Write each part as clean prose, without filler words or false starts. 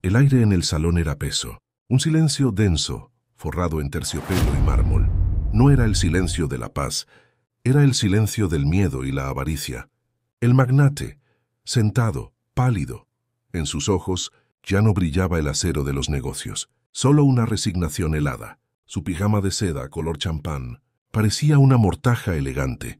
El aire en el salón era peso, un silencio denso, forrado en terciopelo y mármol. No era el silencio de la paz, era el silencio del miedo y la avaricia. El magnate, sentado, pálido. En sus ojos ya no brillaba el acero de los negocios, solo una resignación helada. Su pijama de seda color champán parecía una mortaja elegante.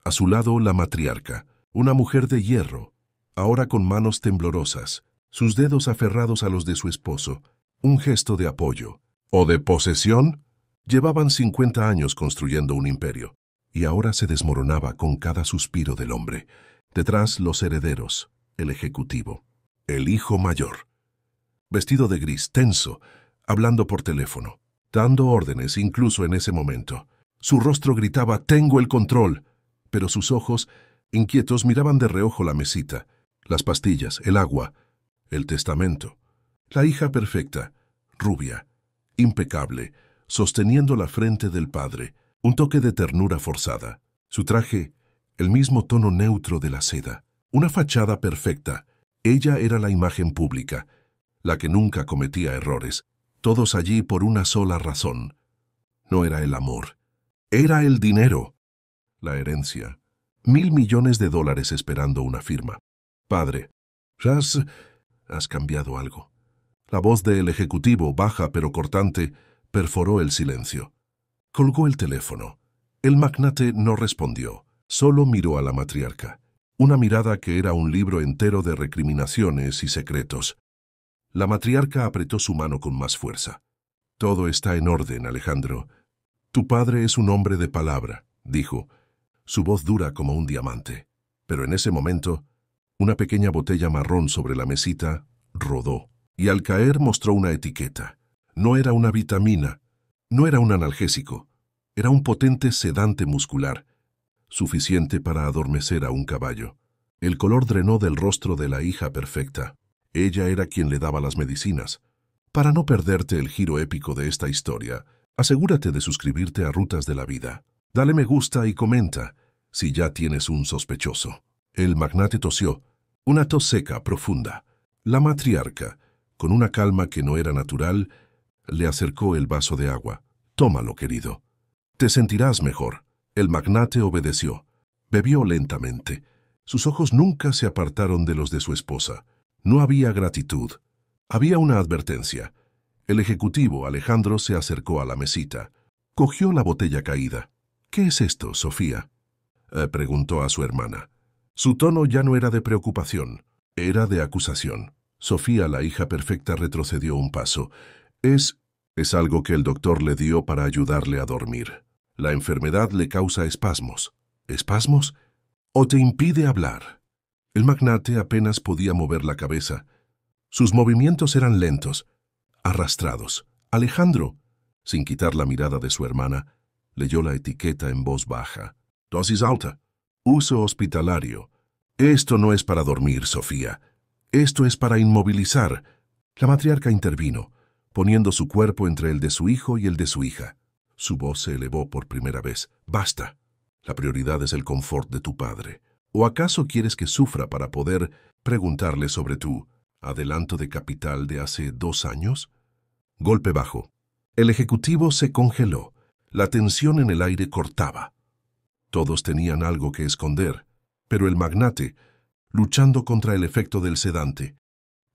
A su lado la matriarca, una mujer de hierro, ahora con manos temblorosas, sus dedos aferrados a los de su esposo, un gesto de apoyo o de posesión. Llevaban 50 años construyendo un imperio, y ahora se desmoronaba con cada suspiro del hombre. Detrás los herederos, el ejecutivo, el hijo mayor, vestido de gris, tenso, hablando por teléfono, dando órdenes incluso en ese momento. Su rostro gritaba, «Tengo el control», pero sus ojos, inquietos, miraban de reojo la mesita, las pastillas, el agua, el testamento. La hija perfecta, rubia, impecable, sosteniendo la frente del padre, un toque de ternura forzada. Su traje, el mismo tono neutro de la seda. Una fachada perfecta. Ella era la imagen pública, la que nunca cometía errores. Todos allí por una sola razón. No era el amor. Era el dinero. La herencia. $1.000 millones esperando una firma. Padre, has cambiado algo. La voz del ejecutivo, baja pero cortante, perforó el silencio. Colgó el teléfono. El magnate no respondió, solo miró a la matriarca. Una mirada que era un libro entero de recriminaciones y secretos. La matriarca apretó su mano con más fuerza. Todo está en orden, Alejandro. Tu padre es un hombre de palabra, dijo, su voz dura como un diamante. Pero en ese momento, una pequeña botella marrón sobre la mesita rodó, y al caer mostró una etiqueta. No era una vitamina, no era un analgésico, era un potente sedante muscular, suficiente para adormecer a un caballo. El color drenó del rostro de la hija perfecta. Ella era quien le daba las medicinas. Para no perderte el giro épico de esta historia, asegúrate de suscribirte a Rutas de la Vida. Dale me gusta y comenta si ya tienes un sospechoso. El magnate tosió, una tos seca, profunda. La matriarca, con una calma que no era natural, le acercó el vaso de agua. Tómalo, querido. Te sentirás mejor. El magnate obedeció. Bebió lentamente. Sus ojos nunca se apartaron de los de su esposa. No había gratitud. Había una advertencia. El ejecutivo, Alejandro, se acercó a la mesita. Cogió la botella caída. «¿Qué es esto, Sofía?», preguntó a su hermana. Su tono ya no era de preocupación, era de acusación. Sofía, la hija perfecta, retrocedió un paso. Es algo que el doctor le dio para ayudarle a dormir. La enfermedad le causa espasmos. ¿Espasmos? ¿O te impide hablar? El magnate apenas podía mover la cabeza. Sus movimientos eran lentos, arrastrados. Alejandro, sin quitar la mirada de su hermana, leyó la etiqueta en voz baja. Dosis alta. Uso hospitalario. Esto no es para dormir, Sofía. Esto es para inmovilizar. La matriarca intervino, poniendo su cuerpo entre el de su hijo y el de su hija. Su voz se elevó por primera vez. Basta. La prioridad es el confort de tu padre. ¿O acaso quieres que sufra para poder preguntarle sobre tu adelanto de capital de hace 2 años? Golpe bajo. El ejecutivo se congeló. La tensión en el aire cortaba. Todos tenían algo que esconder, pero el magnate, luchando contra el efecto del sedante,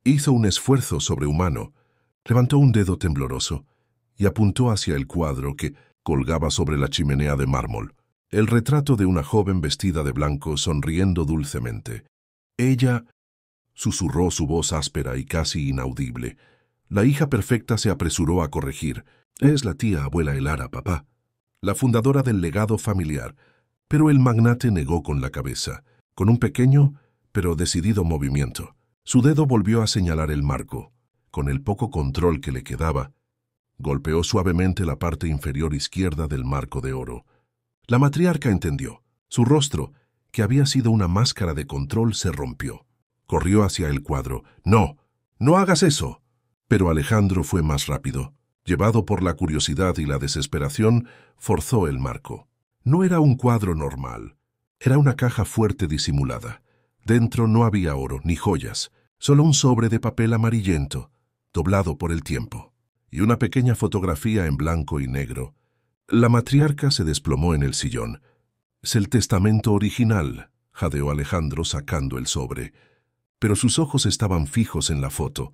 hizo un esfuerzo sobrehumano, levantó un dedo tembloroso y apuntó hacia el cuadro que colgaba sobre la chimenea de mármol, el retrato de una joven vestida de blanco sonriendo dulcemente. Ella susurró su voz áspera y casi inaudible. La hija perfecta se apresuró a corregir. Es la tía abuela Elara, papá, la fundadora del legado familiar. Pero el magnate negó con la cabeza, con un pequeño pero decidido movimiento. Su dedo volvió a señalar el marco. Con el poco control que le quedaba, golpeó suavemente la parte inferior izquierda del marco de oro. La matriarca entendió. Su rostro, que había sido una máscara de control, se rompió. Corrió hacia el cuadro. «No, no hagas eso». Pero Alejandro fue más rápido. Llevado por la curiosidad y la desesperación, forzó el marco. No era un cuadro normal. Era una caja fuerte disimulada. Dentro no había oro ni joyas, solo un sobre de papel amarillento. doblado por el tiempo, y una pequeña fotografía en blanco y negro. La matriarca se desplomó en el sillón. «Es el testamento original», jadeó Alejandro sacando el sobre. Pero sus ojos estaban fijos en la foto.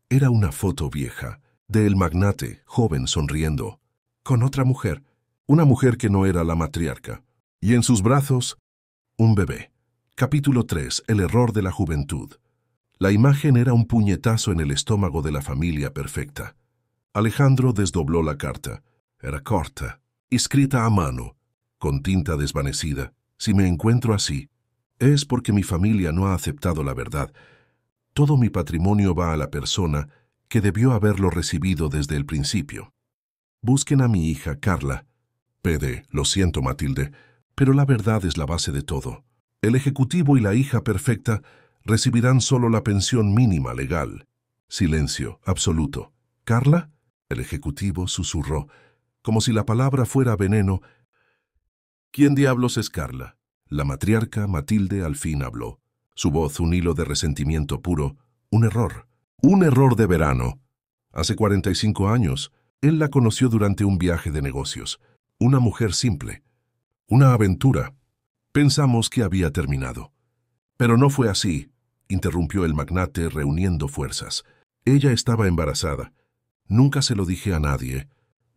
Era una foto vieja, de el magnate, joven, sonriendo, con otra mujer, una mujer que no era la matriarca, y en sus brazos, un bebé. Capítulo 3. El error de la juventud. La imagen era un puñetazo en el estómago de la familia perfecta. Alejandro desdobló la carta. Era corta, escrita a mano, con tinta desvanecida. Si me encuentro así, es porque mi familia no ha aceptado la verdad. Todo mi patrimonio va a la persona que debió haberlo recibido desde el principio. Busquen a mi hija, Carla. PD, lo siento, Matilde, pero la verdad es la base de todo. El ejecutivo y la hija perfecta recibirán solo la pensión mínima legal. Silencio absoluto. ¿Carla? El ejecutivo susurró, como si la palabra fuera veneno. ¿Quién diablos es Carla? La matriarca Matilde al fin habló. Su voz un hilo de resentimiento puro. Un error de verano. Hace 45 años, él la conoció durante un viaje de negocios. Una mujer simple. Una aventura. Pensamos que había terminado. Pero no fue así, interrumpió el magnate reuniendo fuerzas. Ella estaba embarazada. Nunca se lo dije a nadie.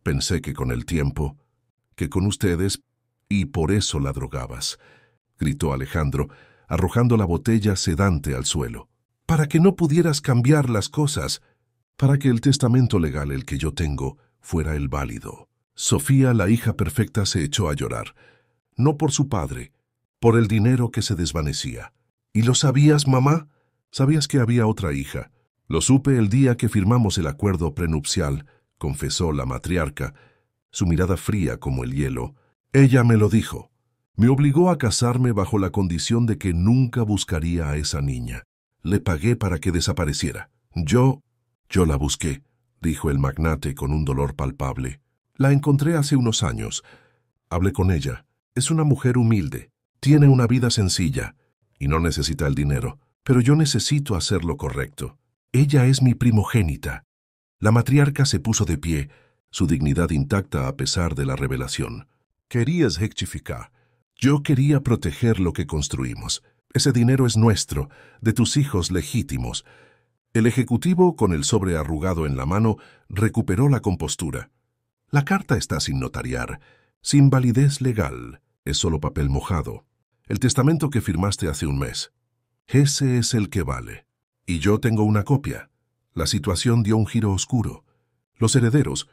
Pensé que con el tiempo, que con ustedes, y por eso la drogabas, gritó Alejandro, arrojando la botella sedante al suelo. Para que no pudieras cambiar las cosas, para que el testamento legal, el que yo tengo, fuera el válido. Sofía, la hija perfecta, se echó a llorar. No por su padre, por el dinero que se desvanecía. ¿Y lo sabías, mamá? ¿Sabías que había otra hija? Lo supe el día que firmamos el acuerdo prenupcial, confesó la matriarca, su mirada fría como el hielo. Ella me lo dijo. Me obligó a casarme bajo la condición de que nunca buscaría a esa niña. Le pagué para que desapareciera. Yo la busqué, dijo el magnate con un dolor palpable. La encontré hace unos años. Hablé con ella. Es una mujer humilde. Tiene una vida sencilla y no necesita el dinero. Pero yo necesito hacer lo correcto. Ella es mi primogénita. La matriarca se puso de pie, su dignidad intacta a pesar de la revelación. Querías rectificar. Yo quería proteger lo que construimos. Ese dinero es nuestro, de tus hijos legítimos. El ejecutivo, con el sobre arrugado en la mano, recuperó la compostura. La carta está sin notariar, sin validez legal. Es solo papel mojado. El testamento que firmaste hace un mes. Ese es el que vale. Y yo tengo una copia. La situación dio un giro oscuro. Los herederos,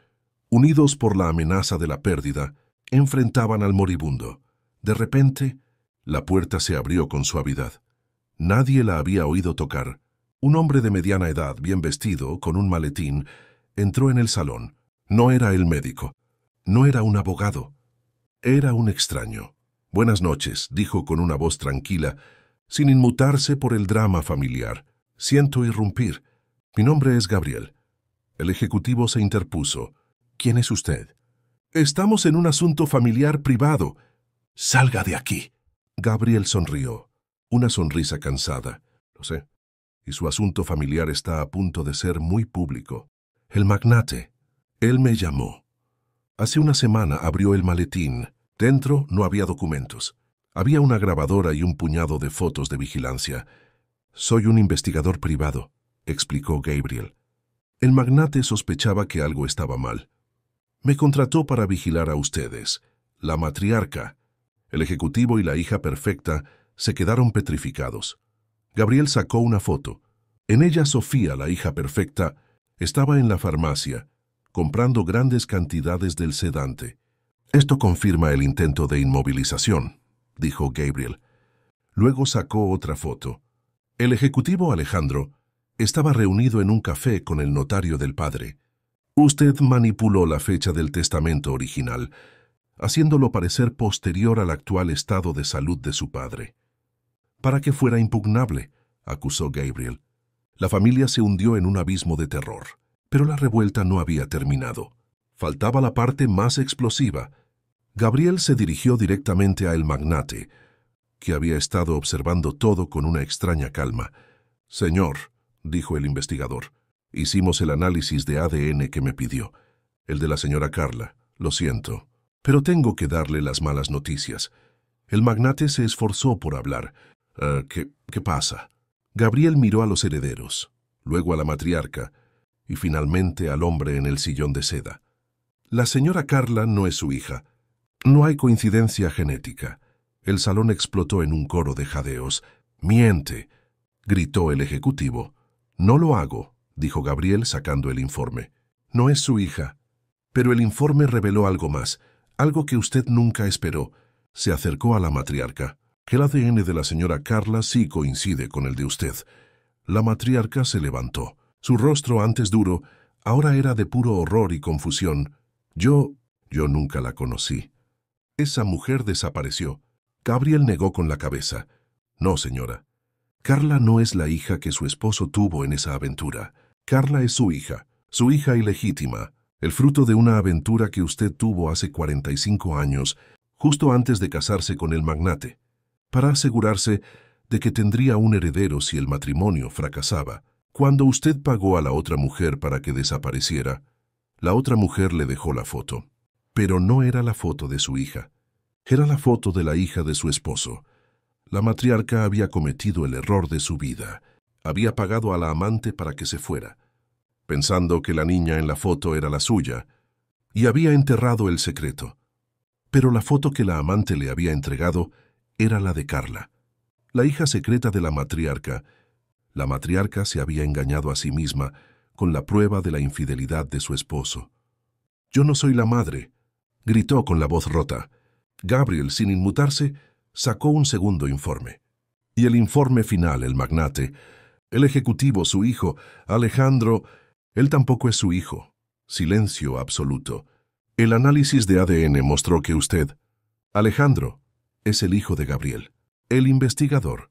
unidos por la amenaza de la pérdida, enfrentaban al moribundo. De repente, la puerta se abrió con suavidad. Nadie la había oído tocar. Un hombre de mediana edad, bien vestido, con un maletín, entró en el salón. No era el médico. No era un abogado. Era un extraño. Buenas noches, dijo con una voz tranquila, sin inmutarse por el drama familiar. Siento irrumpir. Mi nombre es Gabriel. El ejecutivo se interpuso. ¿Quién es usted? Estamos en un asunto familiar privado. Salga de aquí. Gabriel sonrió. Una sonrisa cansada. Lo sé. Y su asunto familiar está a punto de ser muy público. El magnate. Él me llamó. Hace una semana abrió el maletín. Dentro no había documentos. Había una grabadora y un puñado de fotos de vigilancia. Soy un investigador privado, explicó Gabriel. El magnate sospechaba que algo estaba mal. Me contrató para vigilar a ustedes. La matriarca, el ejecutivo y la hija perfecta se quedaron petrificados. Gabriel sacó una foto. En ella Sofía, la hija perfecta, estaba en la farmacia, comprando grandes cantidades del sedante. Esto confirma el intento de inmovilización, dijo Gabriel. Luego sacó otra foto. El ejecutivo Alejandro estaba reunido en un café con el notario del padre. Usted manipuló la fecha del testamento original, haciéndolo parecer posterior al actual estado de salud de su padre. Para que fuera impugnable, acusó Gabriel. La familia se hundió en un abismo de terror, pero la revuelta no había terminado. Faltaba la parte más explosiva. Gabriel se dirigió directamente a el magnate, que había estado observando todo con una extraña calma. Señor, dijo el investigador, Hicimos el análisis de ADN que me pidió, el de la señora Carla. Lo siento, pero tengo que darle las malas noticias. El magnate se esforzó por hablar. ¿Qué pasa? Gabriel miró a los herederos, luego a la matriarca y finalmente al hombre en el sillón de seda. La señora Carla no es su hija. No hay coincidencia genética. El salón explotó en un coro de jadeos. «¡Miente!», gritó el ejecutivo. «No lo hago», dijo Gabriel sacando el informe. «No es su hija». Pero el informe reveló algo más, algo que usted nunca esperó. Se acercó a la matriarca. «El ADN de la señora Carla sí coincide con el de usted». La matriarca se levantó. Su rostro, antes duro, ahora era de puro horror y confusión. Yo nunca la conocí. Esa mujer desapareció. Gabriel negó con la cabeza. «No, señora. Carla no es la hija que su esposo tuvo en esa aventura. Carla es su hija ilegítima, el fruto de una aventura que usted tuvo hace 45 años, justo antes de casarse con el magnate, para asegurarse de que tendría un heredero si el matrimonio fracasaba. Cuando usted pagó a la otra mujer para que desapareciera, la otra mujer le dejó la foto. Pero no era la foto de su hija. Era la foto de la hija de su esposo. La matriarca había cometido el error de su vida. Había pagado a la amante para que se fuera, pensando que la niña en la foto era la suya, y había enterrado el secreto. Pero la foto que la amante le había entregado era la de Carla, la hija secreta de la matriarca. La matriarca se había engañado a sí misma con la prueba de la infidelidad de su esposo. «Yo no soy la madre», gritó con la voz rota. Gabriel, sin inmutarse, sacó un segundo informe. Y el informe final, el magnate, el ejecutivo, su hijo, Alejandro, él tampoco es su hijo. Silencio absoluto. El análisis de ADN mostró que usted, Alejandro, es el hijo de Gabriel, el investigador.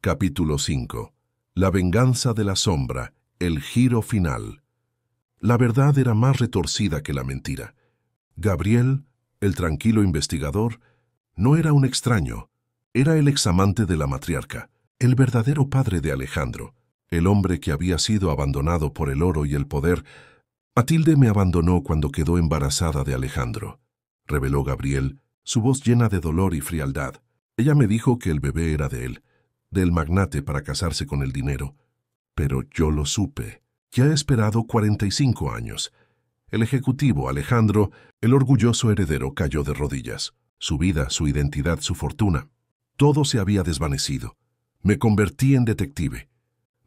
Capítulo 5. La venganza de la sombra, el giro final. La verdad era más retorcida que la mentira. Gabriel, el tranquilo investigador, no era un extraño, era el examante de la matriarca, el verdadero padre de Alejandro, el hombre que había sido abandonado por el oro y el poder. «Matilde me abandonó cuando quedó embarazada de Alejandro», reveló Gabriel, su voz llena de dolor y frialdad. «Ella me dijo que el bebé era de él, del magnate para casarse con el dinero. Pero yo lo supe. Ya he esperado 45 años». El ejecutivo, Alejandro, el orgulloso heredero, cayó de rodillas. Su vida, su identidad, su fortuna. Todo se había desvanecido. Me convertí en detective.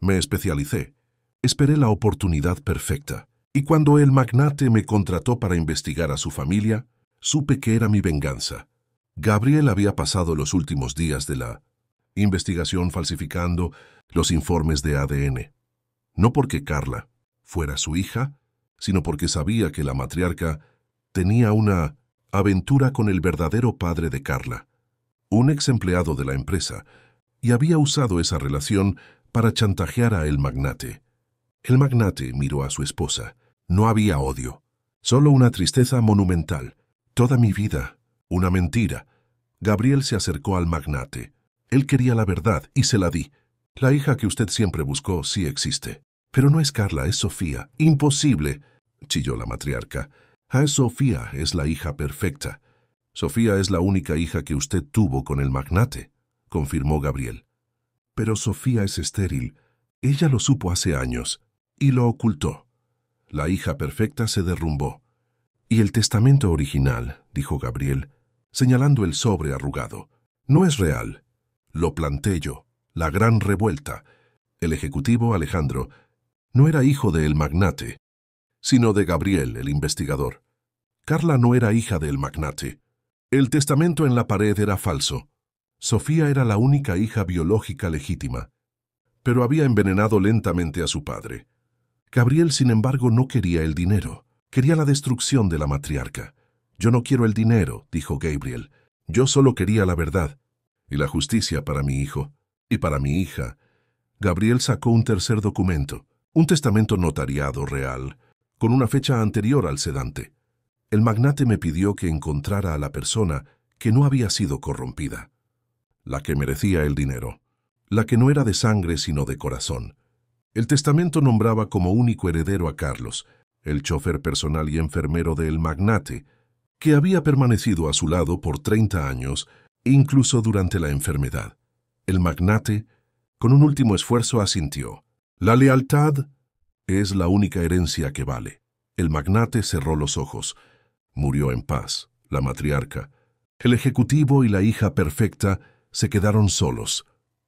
Me especialicé. Esperé la oportunidad perfecta. Y cuando el magnate me contrató para investigar a su familia, supe que era mi venganza. Gabriel había pasado los últimos días de la investigación falsificando los informes de ADN. No porque Carla fuera su hija, sino porque sabía que la matriarca tenía una aventura con el verdadero padre de Carla, un ex empleado de la empresa, y había usado esa relación para chantajear a el magnate. El magnate miró a su esposa. No había odio, solo una tristeza monumental. Toda mi vida, una mentira. Gabriel se acercó al magnate. Él quería la verdad y se la di. La hija que usted siempre buscó sí existe. Pero no es Carla, es Sofía. ¡Imposible!, chilló la matriarca. Sofía es la hija perfecta. Sofía es la única hija que usted tuvo con el magnate, confirmó Gabriel. Pero Sofía es estéril. Ella lo supo hace años y lo ocultó. La hija perfecta se derrumbó. Y el testamento original, dijo Gabriel, señalando el sobre arrugado, no es real. Lo planté yo, la gran revuelta. El ejecutivo, Alejandro, no era hijo del magnate, sino de Gabriel, el investigador. Carla no era hija del magnate. El testamento en la pared era falso. Sofía era la única hija biológica legítima, pero había envenenado lentamente a su padre. Gabriel, sin embargo, no quería el dinero. Quería la destrucción de la matriarca. Yo no quiero el dinero, dijo Gabriel. Yo solo quería la verdad y la justicia para mi hijo y para mi hija. Gabriel sacó un tercer documento, un testamento notariado real, con una fecha anterior al sedante. El magnate me pidió que encontrara a la persona que no había sido corrompida, la que merecía el dinero, la que no era de sangre sino de corazón. El testamento nombraba como único heredero a Carlos, el chofer personal y enfermero del magnate, que había permanecido a su lado por 30 años, incluso durante la enfermedad. El magnate, con un último esfuerzo, asintió. La lealtad es la única herencia que vale. El magnate cerró los ojos. Murió en paz. La matriarca, el ejecutivo y la hija perfecta se quedaron solos,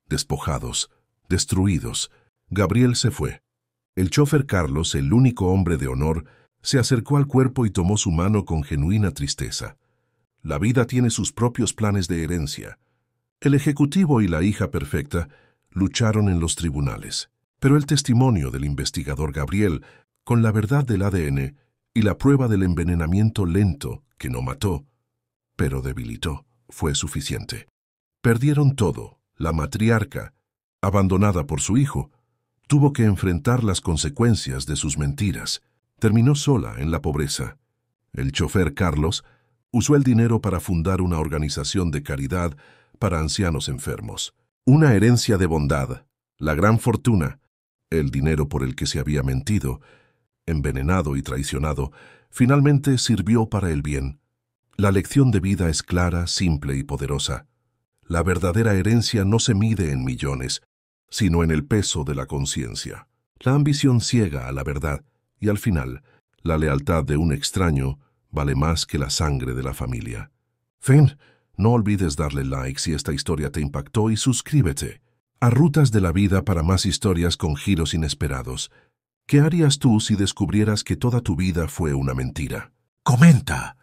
despojados, destruidos. Gabriel se fue. El chofer Carlos, el único hombre de honor, se acercó al cuerpo y tomó su mano con genuina tristeza. La vida tiene sus propios planes de herencia. El ejecutivo y la hija perfecta lucharon en los tribunales, pero el testimonio del investigador Gabriel, con la verdad del ADN y la prueba del envenenamiento lento, que no mató, pero debilitó, fue suficiente. Perdieron todo. La matriarca, abandonada por su hijo, tuvo que enfrentar las consecuencias de sus mentiras. Terminó sola en la pobreza. El chofer Carlos usó el dinero para fundar una organización de caridad para ancianos enfermos. Una herencia de bondad, la gran fortuna, el dinero por el que se había mentido, envenenado y traicionado, finalmente sirvió para el bien. La lección de vida es clara, simple y poderosa. La verdadera herencia no se mide en millones, sino en el peso de la conciencia. La ambición ciega a la verdad, y al final, la lealtad de un extraño vale más que la sangre de la familia. Fin, no olvides darle like si esta historia te impactó y suscríbete a Rutas de la Vida para más historias con giros inesperados. ¿Qué harías tú si descubrieras que toda tu vida fue una mentira? Comenta.